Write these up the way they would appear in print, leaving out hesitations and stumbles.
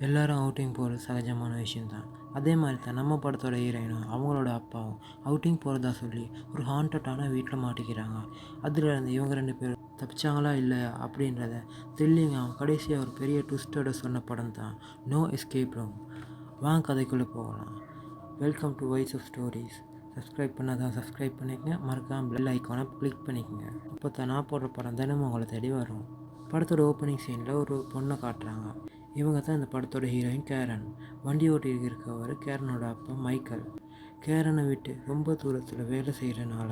எல்லாரும் அவுட்டிங் போகிறது சகஜமான விஷயந்தான். அதே மாதிரி தான் நம்ம படத்தோட ஹீரோயினும் அவங்களோட அப்பாவும் அவுட்டிங் போகிறதா சொல்லி ஒரு ஹாண்டட்டான வீட்டில் மாட்டிக்கிறாங்க. அதுலேருந்து இவங்க 2 பேரும் தப்பிச்சாங்களா இல்லையா அப்படின்றத த்ரில்லிங்காக கடைசியாக ஒரு பெரிய ட்விஸ்டோட சொன்ன படம் தான் நோ எஸ்கேப் ரூம். வாங்க கதைக்குள்ளே போகலாம். Welcome to voice of stories. Subscribe பண்ணாதான் சப்ஸ்கிரைப் பண்ணிக்கங்க, மறக்காம பெல் ஐக்கானை கிளிக் பண்ணிக்கங்க. அப்போ தான் நான் போடுற படம் தினமும் உங்களை தேடி வரும். படத்தோட ஓப்பனிங் சீனில் ஒரு பொண்ணை காட்டுறாங்க. இவங்க தான் இந்த படத்தோட ஹீரோயின் கேரன். வண்டி ஓட்டிகிட்டு இருக்கவர் கேரனோட அப்பா மைக்கேல். கேரனை விட்டு ரொம்ப தூரத்தில் வேலை செய்கிறனால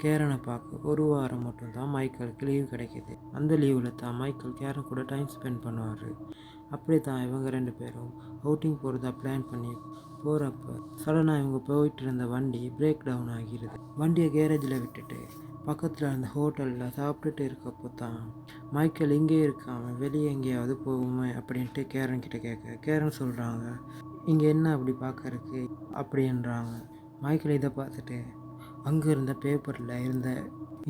கேரனை பார்க்க ஒரு வாரம் மட்டும்தான் மைக்கேலுக்கு லீவ் கிடைக்கிது. அந்த லீவில் தான் மைக்கேல் கேரன் கூட டைம் ஸ்பெண்ட் பண்ணுவார். அப்படி தான் இவங்க 2 பேரும் அவுட்டிங் போகிறதா பிளான் பண்ணி போகிறப்ப சடனாக இவங்க போயிட்டு இருந்த வண்டி பிரேக் டவுன் ஆகிடுது. வண்டியை கேரேஜில் விட்டுட்டு பக்கத்தில் இருந்த ஹோட்டலில் சாப்பிட்டுட்டு இருக்கப்போ தான் மைக்கேல் இங்கே இருக்காமல் வெளியே எங்கேயாவது போகுமே அப்படின்ட்டு கேரன் கிட்ட கேட்க கேரன் சொல்கிறாங்க, இங்கே என்ன அப்படி பார்க்கறக்கு அப்படின்றாங்க. மைக்கேல் இதை பார்த்துட்டு அங்கே இருந்த பேப்பரில் இருந்த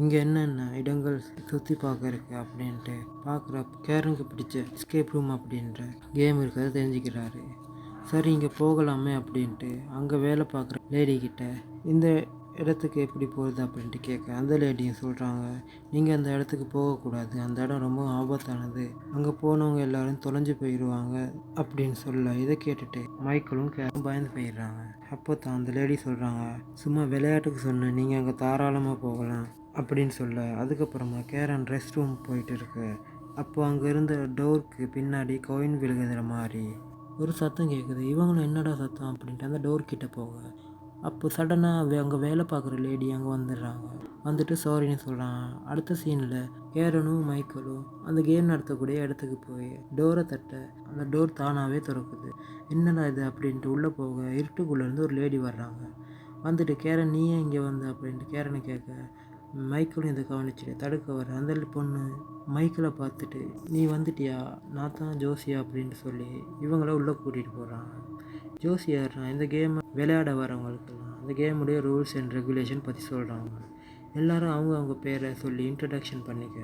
இங்கே என்னென்ன இடங்கள் சுற்றி பார்க்கறக்கு அப்படின்ட்டு பார்க்குறப்ப கேரனுக்கு பிடிச்ச எஸ்கேப் ரூம் அப்படின்ற கேம் இருக்கிறத தெரிஞ்சுக்கிறாரு. சரி இங்கே போகலாமே அப்படின்ட்டு அங்கே வேலை பார்க்குற லேடிக்கிட்ட இந்த இடத்துக்கு எப்படி போகுது அப்படின்ட்டு கேட்க அந்த லேடியும் சொல்கிறாங்க, நீங்கள் அந்த இடத்துக்கு போகக்கூடாது, அந்த இடம் ரொம்ப ஆபத்தானது, அங்கே போனவங்க எல்லோரும் தொலைஞ்சு போயிடுவாங்க அப்படின்னு சொல்ல இதை கேட்டுட்டு மைக்கேலும் பயந்து போயிடுறாங்க. அப்போ தான் அந்த லேடி சொல்கிறாங்க, சும்மா விளையாட்டுக்கு சொன்னேன், நீங்கள் அங்கே தாராளமாக போகலாம் அப்படின்னு சொல்ல அதுக்கப்புறமா கேரன் ரெஸ்ட் ரூம் போயிட்டு இருக்கு. அப்போ அங்கே இருந்த டோருக்கு பின்னாடி காயின் விழுகுற மாதிரி ஒரு சத்தம் கேட்குது. இவங்களும் என்னடா சத்தம் அப்படின்ட்டு அந்த டோர் கிட்ட போக அப்போ சடனாக அங்கே வேலை பார்க்குற லேடி அங்கே வந்துடுறாங்க. வந்துட்டு சாரின்னு சொல்கிறாங்க. அடுத்த சீனில் கேரனும் மைக்கேலும் அந்த கேம் நடத்தக்கூடிய இடத்துக்கு போய் டோரை தட்ட அந்த டோர் தானாகவே திறக்குது. என்னடா இது அப்படின்ட்டு உள்ளே போக இருட்டுக்குள்ளேருந்து ஒரு லேடி வர்றாங்க. வந்துட்டு கேரன் நீ ஏன் இங்கே வந்த அப்படின்ட்டு கேரனை கேட்க மைக்கேலும் இதை கவனிச்சுட்டு தடுக்க வர அந்த பொண்ணு மைக்கேலை பார்த்துட்டு நீ வந்துட்டியா, நான் தான் ஜோசியா அப்படின்ட்டு சொல்லி இவங்கள உள்ளே கூட்டிகிட்டு போகிறாங்க. ஜோசியார்னா இந்த கேமை விளையாட வரவங்களுக்கெல்லாம் இந்த கேமுடைய ரூல்ஸ் அண்ட் ரெகுலேஷன் பற்றி சொல்கிறாங்க. எல்லோரும் அவங்க பேரை சொல்லி இன்ட்ரடக்ஷன் பண்ணிக்க.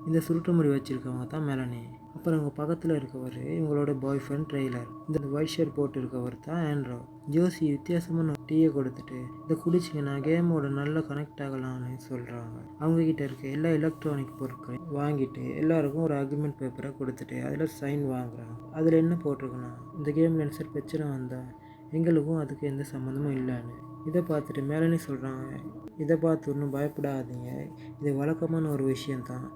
இந்த சுருட்டு முடி வச்சுருக்கவங்க தான் மெலனி. அப்புறம் அவங்க பக்கத்தில் இருக்கவர் இவங்களோட பாய் ஃப்ரெண்ட் ட்ரெய்லர். இந்த ஒயிட் ஷர்ட் போட்டு இருக்கவர் தான் ஆண்ட்ரோ. ஜோசி வித்தியாசமான டீயை கொடுத்துட்டு இதை குடிச்சிங்கன்னா கேமோட நல்லா கனெக்ட் ஆகலாம்னு சொல்கிறாங்க. அவங்கக்கிட்ட இருக்க எல்லா எலக்ட்ரானிக் பொருட்களையும் வாங்கிட்டு எல்லாருக்கும் ஒரு அக்ரிமெண்ட் பேப்பரை கொடுத்துட்டு அதில் சைன் வாங்குறாங்க. அதில் என்ன போட்டிருக்குன்னா, இந்த கேமில் என்ன சார் பிரச்சனை வந்தால் எங்களுக்கும் அதுக்கு எந்த சம்மந்தமும் இல்லைன்னு. இதை பார்த்துட்டு மேலனே சொல்கிறாங்க, இதை பார்த்து ஒன்றும் பயப்படாதீங்க, இது வழக்கமான ஒரு விஷயந்தான்,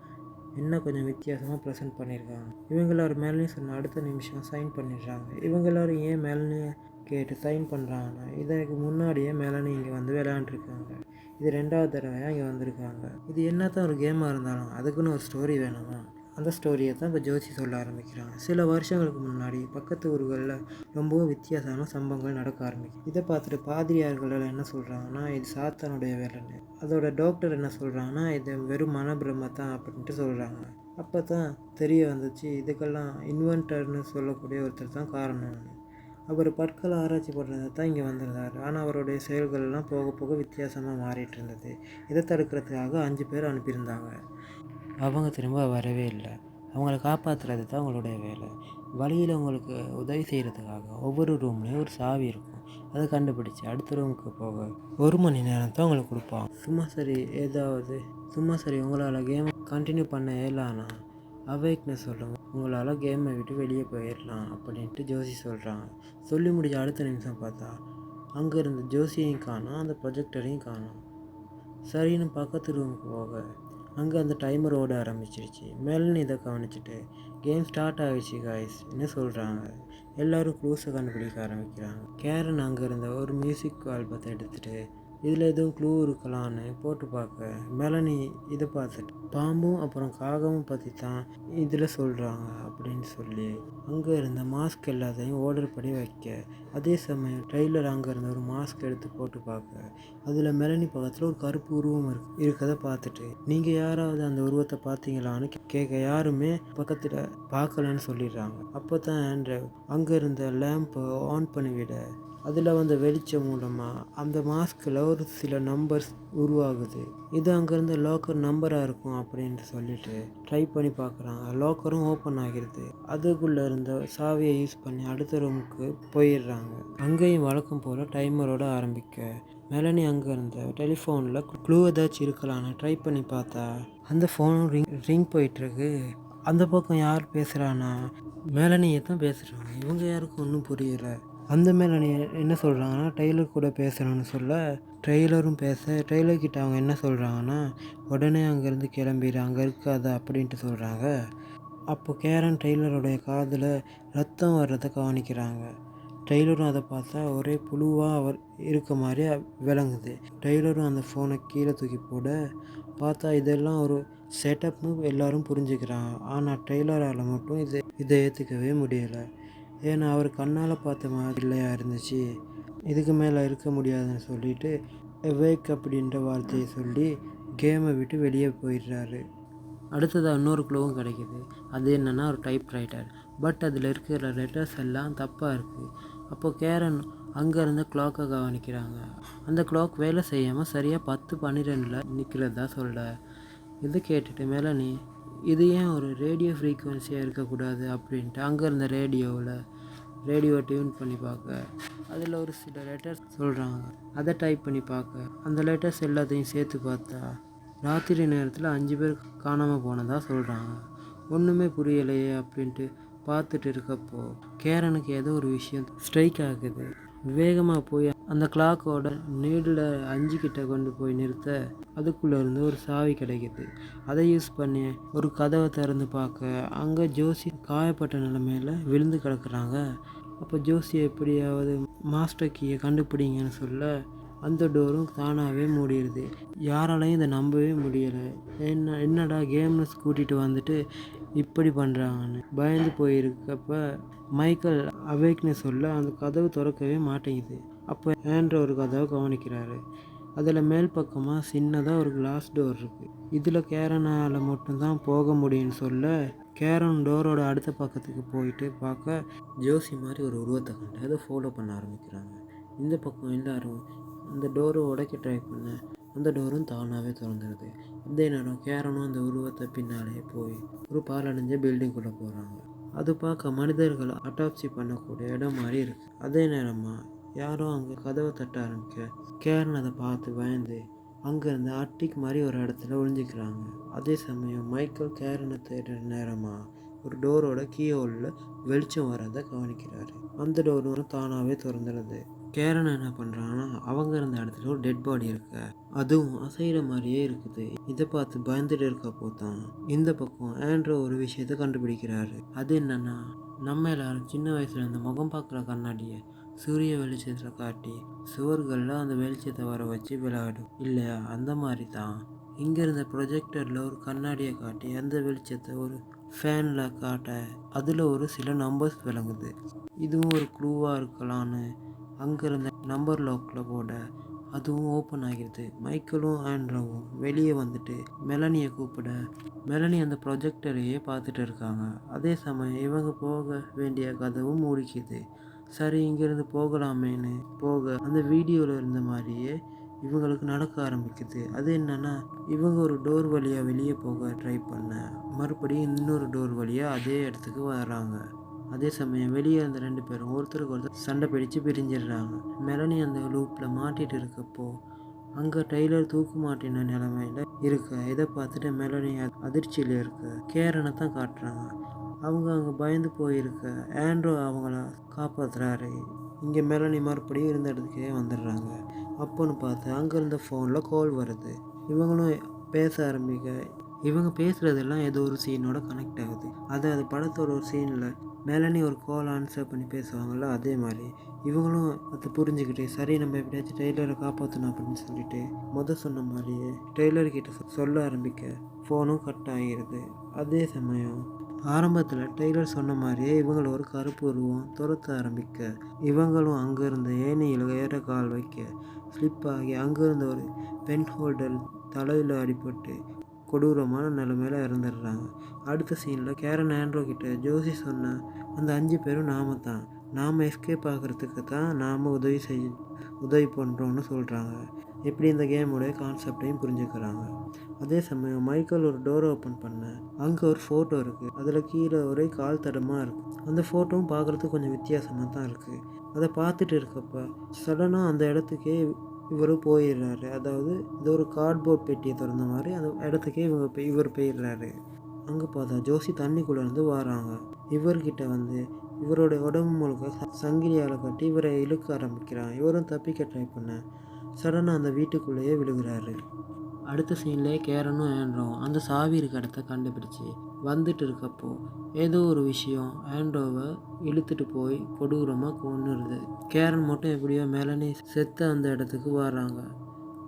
என்ன கொஞ்சம் வித்தியாசமாக ப்ரெசென்ட் பண்ணியிருக்காங்க. இவங்க எல்லோரும் மேலனே சொன்ன அடுத்த நிமிஷம் சைன் பண்ணிடுறாங்க. இவங்க எல்லோரும் ஏன் மேலனே கேட்டு சைன் பண்ணுறாங்கன்னா, இதற்கு முன்னாடியே மேலனே இங்கே வந்து விளையாண்டுருக்காங்க, இது 2வது தடவையாக இங்கே வந்திருக்காங்க. இது என்ன தான் ஒரு கேமாக இருந்தாலும் அதுக்குன்னு ஒரு ஸ்டோரி வேணுமா, அந்த ஸ்டோரியை தான் இப்போ ஜோசி சொல்ல ஆரம்பிக்கிறாங்க. சில வருஷங்களுக்கு முன்னாடி பக்கத்து ஊர்களில் ரொம்பவும் வித்தியாசமான சம்பவங்கள் நடக்க ஆரம்பிக்கும். இதை பார்த்துட்டு பாதிரியார்கள் என்ன சொல்கிறாங்கன்னா, இது சாத்தானுடைய வேலைன்னு. அதோட டாக்டர் என்ன சொல்கிறாங்கன்னா, இது வெறும் மனப்பிரமை தான் அப்படின்ட்டு சொல்கிறாங்க. அப்போ தான் தெரிய வந்துச்சு, இதுக்கெல்லாம் இன்வென்டர்னு சொல்லக்கூடிய ஒருத்தர் தான் காரணம்னு. அவர் பற்களை ஆராய்ச்சி பண்ணுறதை தான் இங்கே வந்திருந்தார். ஆனால் அவருடைய செயல்கள்லாம் போக போக வித்தியாசமாக மாறிட்டு இருந்தது. இதை தடுக்கிறதுக்காக 5 பேர் அனுப்பியிருந்தாங்க. அவங்க திரும்ப வரவே இல்லை. அவங்கள காப்பாற்றுறது தான் அவங்களுடைய வேலை. வழியில் அவங்களுக்கு உதவி செய்கிறதுக்காக ஒவ்வொரு ரூம்லேயும் ஒரு சாவி இருக்கும். அதை கண்டுபிடிச்சி அடுத்த ரூமுக்கு போக 1 மணி நேரம் தான் அவங்களுக்கு கொடுப்பாங்க. சும்மா சரி உங்களால் கேம் கண்டினியூ பண்ண இயலானா அவேக்னஸ் சொல்லுங்கள், உங்களால் கேமை விட்டு வெளியே போயிடலாம் அப்படின்ட்டு ஜோசி சொல்கிறாங்க. சொல்லி முடிஞ்ச அடுத்த நிமிஷம் பார்த்தா அங்கே இருந்த ஜோசியையும் காணோம், அந்த ப்ரொஜெக்டரையும் காணோம். சரின்னு பக்கத்து ரூமுக்கு போக அங்கே அந்த டைமர் ஓட ஆரம்பிச்சிருச்சு. மேலன்னு இதை கவனிச்சுட்டு கேம் ஸ்டார்ட் ஆகிடுச்சு காய்ஸ்ன்னு சொல்கிறாங்க. எல்லோரும் க்ளூஸை கண்டுபிடிக்க ஆரம்பிக்கிறாங்க. கேரன் அங்கே இருந்த ஒரு மியூசிக் ஆல்பத்தை எடுத்துகிட்டு இதில் எதுவும் க்ளூ இருக்கலான்னு போட்டு பார்க்க மெலனி இதை பார்த்துட்டு பாம்பும் அப்புறம் காகமும் பற்றி தான் இதில் சொல்கிறாங்க அப்படின்னு சொல்லி அங்கே இருந்த மாஸ்க் எல்லாத்தையும் ஆர்டர் பண்ணி வைக்க, அதே சமயம் ட்ரெய்லர் அங்கே இருந்த ஒரு மாஸ்க் எடுத்து போட்டு பார்க்க அதில் மெலனி பக்கத்தில் ஒரு கருப்பு உருவம் இருக்கதை பார்த்துட்டு நீங்கள் யாராவது அந்த உருவத்தை பார்த்தீங்களான்னு கேட்க யாருமே பக்கத்தில் பார்க்கலன்னு சொல்லிடுறாங்க. அப்போ தான் ஆண்ட்ரூ அங்கே இருந்த லேம்பை ஆன் பண்ணிவிட அதில் வந்த வெளிச்சம் மூலமாக அந்த மாஸ்கில் ஒரு சில நம்பர்ஸ் உருவாகுது. இது அங்கேருந்து லாக்கர் நம்பராக இருக்கும் அப்படின்ட்டு சொல்லிட்டு ட்ரை பண்ணி பார்க்குறாங்க. லாக்கரும் ஓப்பன் ஆகிடுது. அதுக்குள்ளே இருந்த சாவியை யூஸ் பண்ணி அடுத்த ரூமுக்கு போயிடுறாங்க. அங்கேயும் வழக்கம் போல் டைமரோட ஆரம்பிக்க மெலனி அங்கே இருந்த டெலிஃபோனில் க்ளூ ஏதாச்சும் இருக்கலான்னு ட்ரை பண்ணி பார்த்தா அந்த ஃபோனும் ரிங் போயிட்டுருக்கு. அந்த பக்கம் யார் பேசுகிறான்னா மெலனியை தான் பேசுகிறாங்க. இவங்க யாருக்கும் ஒன்றும் புரியலை. அந்த மெலனி என்ன சொல்கிறாங்கன்னா டெய்லர் கூட பேசுகிறேன்னு சொல்ல டெய்லரும் டெய்லர்கிட்ட அவங்க என்ன சொல்கிறாங்கன்னா உடனே அங்கேருந்து கிளம்பிடு, அங்கே இருக்காத அப்படின்ட்டு சொல்கிறாங்க. அப்போ கேரன் டெய்லருடைய காதில் ரத்தம் வர்றதை கவனிக்கிறாங்க. டெய்லரும் அதை பார்த்தா ஒரே புழுவாக அவர் இருக்க மாதிரி விளங்குது. டெய்லரும் அந்த ஃபோனை கீழே தூக்கி போட பார்த்தா இதெல்லாம் ஒரு செட்டப்னு எல்லாரும் புரிஞ்சுக்கிறாங்க. ஆனால் டெய்லரால் மட்டும் இதை ஏற்றுக்கவே முடியலை. ஏன்னா அவர் கண்ணால் பார்த்த மாதிரி இல்லையா இருந்துச்சு. இதுக்கு மேலே இருக்க முடியாதுன்னு சொல்லிட்டு வேக் அப்படின்ற வார்த்தையை சொல்லி கேமை விட்டு வெளியே போயிடுறாரு. அடுத்ததாக இன்னொரு க்ளூவும் கிடைக்கிது. அது என்னென்னா ஒரு டைப் ரைட்டர். பட் அதில் இருக்கிற லெட்டர்ஸ் எல்லாம் தப்பாக இருக்குது. அப்போது கேரன் அங்கே இருந்த கிளாக்கை கவனிக்கிறாங்க. அந்த கிளாக் வேலை செய்யாமல் சரியாக 10:12 நிற்கிறதா சொல்ல. இதை கேட்டுட்டு மெலனி இது ஏன் ஒரு ரேடியோ ஃப்ரீக்குவென்சியாக இருக்கக்கூடாது அப்படின்ட்டு அங்கே இருந்த ரேடியோவை டியூன் பண்ணி பார்க்க அதில் ஒரு சில லெட்டர்ஸ் சொல்கிறாங்க. அதை டைப் பண்ணி பார்க்க அந்த லெட்டர்ஸ் எல்லாத்தையும் சேர்த்து பார்த்தா ராத்திரி நேரத்தில் 5 பேர் காணாமல் போனதாக சொல்கிறாங்க. ஒன்றுமே புரியலையே அப்படின்ட்டு பார்த்துட்டு இருக்கப்போ கேரனுக்கு ஏதோ ஒரு விஷயம் ஸ்ட்ரைக் ஆகுது. வேகமாக போய் அந்த கிளாக்கோட நீடில் 5 கிட்ட கொண்டு போய் நிறுத்த அதுக்குள்ளே இருந்து ஒரு சாவி கிடைக்கிது. அதை யூஸ் பண்ணி ஒரு கதவை திறந்து பார்க்க அங்கே ஜோசி காயப்பட்ட நிலைமையில் விழுந்து கிடக்குறாங்க. அப்போ ஜோசி எப்படியாவது மாஸ்டர் கீயை கண்டுபிடிங்கன்னு சொல்ல அந்த டோரும் தானாகவே மூடிடுது. யாராலையும் இதை நம்பவே முடியலை. என்னடா கேம்னு கூட்டிகிட்டு வந்துட்டு இப்படி பண்ணுறாங்கன்னு பயந்து போயிருக்கப்ப மைக்கேல் அவேக்னு சொல்ல அந்த கதவு திறக்கவே மாட்டேங்குது. அப்போ ஆண்ட்ரோ ஒரு கதவை கவனிக்கிறாரு. அதில் மேல் பக்கமாக சின்னதாக ஒரு கிளாஸ் டோர் இருக்குது. இதில் கேரனால் மட்டும்தான் போக முடியும்னு சொல்ல கேரன் டோரோட அடுத்த பக்கத்துக்கு போயிட்டு பார்க்க ஜோசி மாதிரி ஒரு உருவத்தை கண்டு அதை ஃபாலோ பண்ண ஆரம்பிக்கிறாங்க. இந்த பக்கம் எல்லாரும் அந்த டோரை உடைக்க ட்ரை பண்ண அந்த டோரும் தானாகவே திறந்துடுது. அதே நேரம் கேரனும் அந்த உருவத்தை பின்னாலே போய் ஒரு பாலடைஞ்ச பில்டிங்குள்ளே போகிறாங்க. அது பார்க்க மனிதர்களை அட்டாப்சி பண்ணக்கூடிய இடம் மாதிரி இருக்குது. அதே நேரமாக யாரும் அங்கே கதவை தட்ட ஆரம்பிக்க கேரன் அதை பார்த்து பயந்து அங்கேருந்து அட்டிக் மாதிரி ஒரு இடத்துல ஒழிஞ்சிக்கிறாங்க. அதே சமயம் மைக்கேல் கேரனை தேடுற நேரமாக ஒரு டோரோட கீ ஹோலில் வெளிச்சம் வரதை கவனிக்கிறாரு. அந்த டோரும் தானாகவே திறந்துடுது. கேரன் என்ன பண்ணுறாங்கன்னா அவங்க இருந்த இடத்துல ஒரு டெட் பாடி இருக்கு, அதுவும் அசைகிற மாதிரியே இருக்குது. இதை பார்த்து பயந்துட்டு இருக்கப்போ தான் இந்த பக்கம் ஆண்ட்ரோ ஒரு விஷயத்தை கண்டுபிடிக்கிறாரு. அது என்னன்னா நம்ம எல்லாரும் சின்ன வயசுல இருந்த முகம் பார்க்குற கண்ணாடியை சூரிய வெளிச்சத்தில் காட்டி சுவர்களில் அந்த வெளிச்சத்தை வர வச்சு விளையாடும் இல்லையா, அந்த மாதிரி தான் இங்கே இருந்த ப்ரொஜெக்டரில் ஒரு கண்ணாடியை காட்டி அந்த வெளிச்சத்தை ஒரு ஃபேனில் காட்ட அதில் ஒரு சில நம்பர்ஸ் விளங்குது. இதுவும் ஒரு க்ளூவாக இருக்கலான்னு அங்கே இருந்த நம்பர் லாக்கில் போட அதுவும் ஓப்பன் ஆகிடுது. மைக்கேலும் ஆண்ட்ரோவும் வெளியே வந்துட்டு மெலனியை கூப்பிட மெலனி அந்த ப்ரொஜெக்டரையே பார்த்துட்டு இருக்காங்க. அதே சமயம் இவங்க போக வேண்டிய கதவும் மூடிக்குது. சரி இங்கேருந்து போகலாமேன்னு போக அந்த வீடியோவில் இருந்த மாதிரியே இவங்களுக்கு நடக்க ஆரம்பிக்குது. அது என்னன்னா இவங்க ஒரு டோர் வழியாக வெளியே போக ட்ரை பண்ண மறுபடியும் இன்னொரு டோர் வழியாக அதே இடத்துக்கு வராங்க. அதே சமயம் வெளியே இருந்த 2 பேரும் ஒருத்தருக்கு ஒருத்தர் சண்டை பிடிச்சு பிரிஞ்சிடுறாங்க. மெலனி அந்த லூப்பில் மாட்டிட்டு இருக்கப்போ அங்கே டெய்லர் தூக்கு மாட்டின நிலைமையில் இருக்க இதை பார்த்துட்டு மெலனி அதிர்ச்சியில் இருக்க கேரனை தான் காட்டுறாங்க. அவங்க அங்கே பயந்து போயிருக்க ஆண்ட்ரோ அவங்கள காப்பாற்றுறாரு. இங்கே மெலனி மறுபடியும் இருந்த இடத்துக்கே வந்துடுறாங்க. அப்போன்னு பார்த்து அங்கே இருந்த ஃபோனில் கால் வருது. இவங்களும் பேச ஆரம்பிக்க இவங்க பேசுகிறதெல்லாம் ஏதோ ஒரு சீனோட கனெக்ட் ஆகுது. அது படத்தோட ஒரு சீனில் மெலனி ஒரு கால் ஆன்சர் பண்ணி பேசுவாங்கள்ல, அதே மாதிரி இவங்களும் அதை புரிஞ்சுக்கிட்டு சரி நம்ம எப்படியாச்சும் டெய்லரை காப்பாற்றணும் அப்படின்னு சொல்லிட்டு சொன்ன மாதிரியே டெய்லர்கிட்ட சொல்ல ஆரம்பிக்க ஃபோனும் கட் ஆகிடுது. அதே சமயம் ஆரம்பத்தில் டெய்லர் சொன்ன மாதிரியே இவங்களை ஒரு கருப்பு உருவம் துரத்த ஆரம்பிக்க இவங்களும் அங்கேருந்த ஏணியில் ஏற கால் வைக்க ஸ்லிப் ஆகி அங்கேருந்த ஒரு பென் ஹோல்டர் தலையில் அடிபட்டு கொடூரமான நிலைமையில் இறந்துடுறாங்க. அடுத்த சீனில் கேரன் ஆண்ட்ரோ கிட்ட ஜோசி சொன்ன அந்த 5 பேரும் நாம தான் நாம் எஸ்கேப் ஆகிறதுக்கு தான் நாம் உதவி பண்ணுறோன்னு சொல்கிறாங்க. இப்படி இந்த கேமுடைய கான்செப்டையும் புரிஞ்சுக்கிறாங்க. அதே சமயம் மைக்கேல் ஒரு டோரை ஓப்பன் பண்ண அங்கே ஒரு ஃபோட்டோ இருக்குது. அதில் கீழே ஒரே கால் தடமாக இருக்குது. அந்த ஃபோட்டோவும் பார்க்குறதுக்கு கொஞ்சம் வித்தியாசமாக தான் இருக்குது. அதை பார்த்துட்டு இருக்கப்ப சடனாக அந்த இடத்துக்கே இவர் போயிடுறாரு. அதாவது இது ஒரு கார்ட்போர்ட் பெட்டியை திறந்த மாதிரி அந்த இடத்துக்கே இவர் போயிடுறாரு. அங்கே பார்த்தா ஜோசி தண்ணிக்குள்ளேருந்து வராங்க. இவர்கிட்ட வந்து இவருடைய உடம்பு முழுக்க சங்கிலியால் கட்டி இவரை இழுக்க ஆரம்பிக்கிறான். இவரும் தப்பிக்க ட்ரை பண்ண சடனாக அந்த வீட்டுக்குள்ளேயே விழுகிறாரு. அடுத்த சீன்லேயே கேரனும் ஆண்ட்ரோவும் அந்த சாவி இருக்க இடத்த கண்டுபிடிச்சி வந்துட்டு இருக்கப்போ ஏதோ ஒரு விஷயம் ஆண்ட்ரோவை இழுத்துட்டு போய் கொடூரமாக கொன்னுருது. கேரன் மட்டும் எப்படியோ மெலனி செத்த அந்த இடத்துக்கு வர்றாங்க.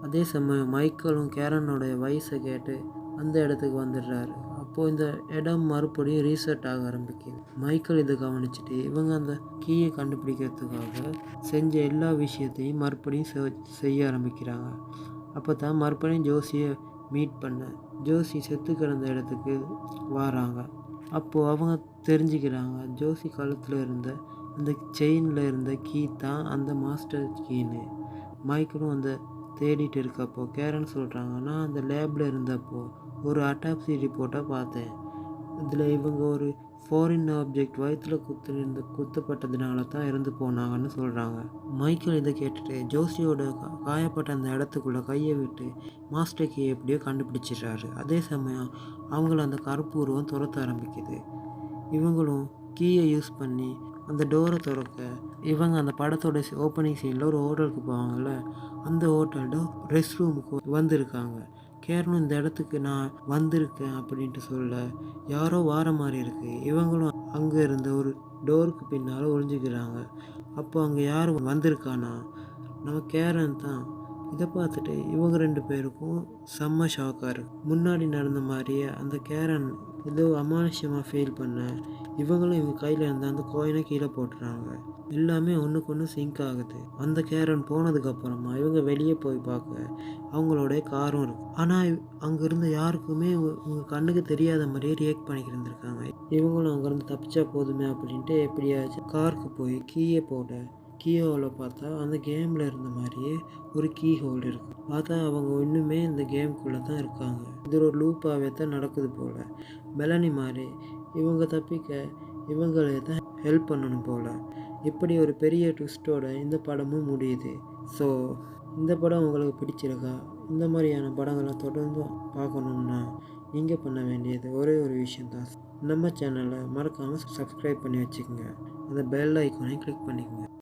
அதே சமயம் மைக்கேலும் கேரனோடைய வயசை கேட்டு அந்த இடத்துக்கு வந்துடுறாரு. அப்போது இந்த இடம் மறுபடியும் ரீசெட் ஆக ஆரம்பிக்குது. மைக்கேல் இதை கவனிச்சுட்டு இவங்க அந்த கீயை கண்டுபிடிக்கிறதுக்காக செஞ்ச எல்லா விஷயத்தையும் மறுபடியும் செய்ய ஆரம்பிக்கிறாங்க. அப்போ தான் மறுபடியும் ஜோசியை மீட் பண்ண ஜோசி செத்து கிடந்த இடத்துக்கு வராங்க. அப்போது அவங்க தெரிஞ்சுக்கிறாங்க ஜோசி கழுத்தில் இருந்த அந்த செயினில் இருந்த கீ தான் அந்த மாஸ்டர் கீன்னு. மைக்கேலும் அந்த தேடிட்டு இருக்கப்போ கேரன் சொல்கிறாங்க, நான் அந்த லேபில் இருந்தப்போ ஒரு அட்டாப்சி ரிப்போர்ட்டை பார்த்தேன். இதில் இவங்க ஒரு ஃபாரின் ஆப்ஜெக்ட் வயிற்றில் குத்தப்பட்டதுனால தான் இறந்து போனாங்கன்னு சொல்கிறாங்க. மைக்கேல் இதை கேட்டுட்டு ஜோசியோட காயப்பட்ட அந்த இடத்துக்குள்ளே கையை விட்டு மாஸ்டர் கீயை எப்படியோ கண்டுபிடிச்சிடுறாரு. அதே சமயம் அவங்கள அந்த கருப்பு உருவம் துரத்த ஆரம்பிக்குது. இவங்களும் கீயை யூஸ் பண்ணி அந்த டோரை திறக்க இவங்க அந்த படத்தோட ஓப்பனிங் சீனில் ஒரு ஹோட்டலுக்கு போவாங்கள்ல, அந்த ஹோட்டலோட ரெஸ்ட் ரூமுக்கு வந்திருக்காங்க. கேரனும் இந்த இடத்துக்கு நான் வந்திருக்கேன் அப்படின்ட்டு சொல்ல யாரோ வார மாதிரி இருக்குது. இவங்களும் அங்கே இருந்த ஒரு டோருக்கு பின்னால் ஒளிஞ்சிக்கிறாங்க. அப்போ அங்கே யார் வந்திருக்கானா நம்ம கேரன் தான். இதை பார்த்துட்டு இவங்க 2 பேருக்கும் செம்ம ஷாக்காக இருக்குது. முன்னாடி நடந்த மாதிரியே அந்த கேரன் ஏதோ அமானுஷ்யமாக ஃபீல் பண்ண இவங்களும் இவங்க கையில் இருந்த அந்த கோயினை கீழே போட்டுறாங்க. எல்லாமே ஒன்றுக்கு ஒன்று சிங்க் ஆகுது. அந்த கேரன் போனதுக்கப்புறமா இவங்க வெளியே போய் பார்க்க அவங்களோட காரும் இருக்குது. ஆனால் அங்கே இருந்த யாருக்குமே இவங்க கண்ணுக்கு தெரியாத மாதிரியே ரியாக்ட் பண்ணிக்கிட்டு இருந்திருக்காங்க. இவங்களும் அங்கேருந்து தப்பிச்சா போதுமே அப்படின்ட்டு எப்படியாச்சும் காருக்கு போய் கீயை போட கீஹோலை பார்த்தா அந்த கேமில் இருந்த மாதிரியே ஒரு கீ ஹோல் இருக்குது. பார்த்தா அவங்க இன்னுமே இந்த கேம்குள்ளே தான் இருக்காங்க. இது ஒரு லூப்பாகவே தான் நடக்குது போல். மெலனி மாதிரி இவங்க தப்பிக்க இவங்களே தான் ஹெல்ப் பண்ணணும் போல். இப்படி ஒரு பெரிய ட்விஸ்ட்டோட இந்த படமும் முடியுது. ஸோ இந்த படம் உங்களுக்கு பிடிச்சிருக்கா? இந்த மாதிரியான படங்களை தொடர்ந்து பார்க்கணுன்னா நீங்கள் பண்ண வேண்டியது ஒரே ஒரு விஷயந்தான். நம்ம சேனலை மறக்காமல் சப்ஸ்கிரைப் பண்ணி வச்சுக்கோங்க. அந்த பெல் ஐக்கானை கிளிக் பண்ணிக்கோங்க.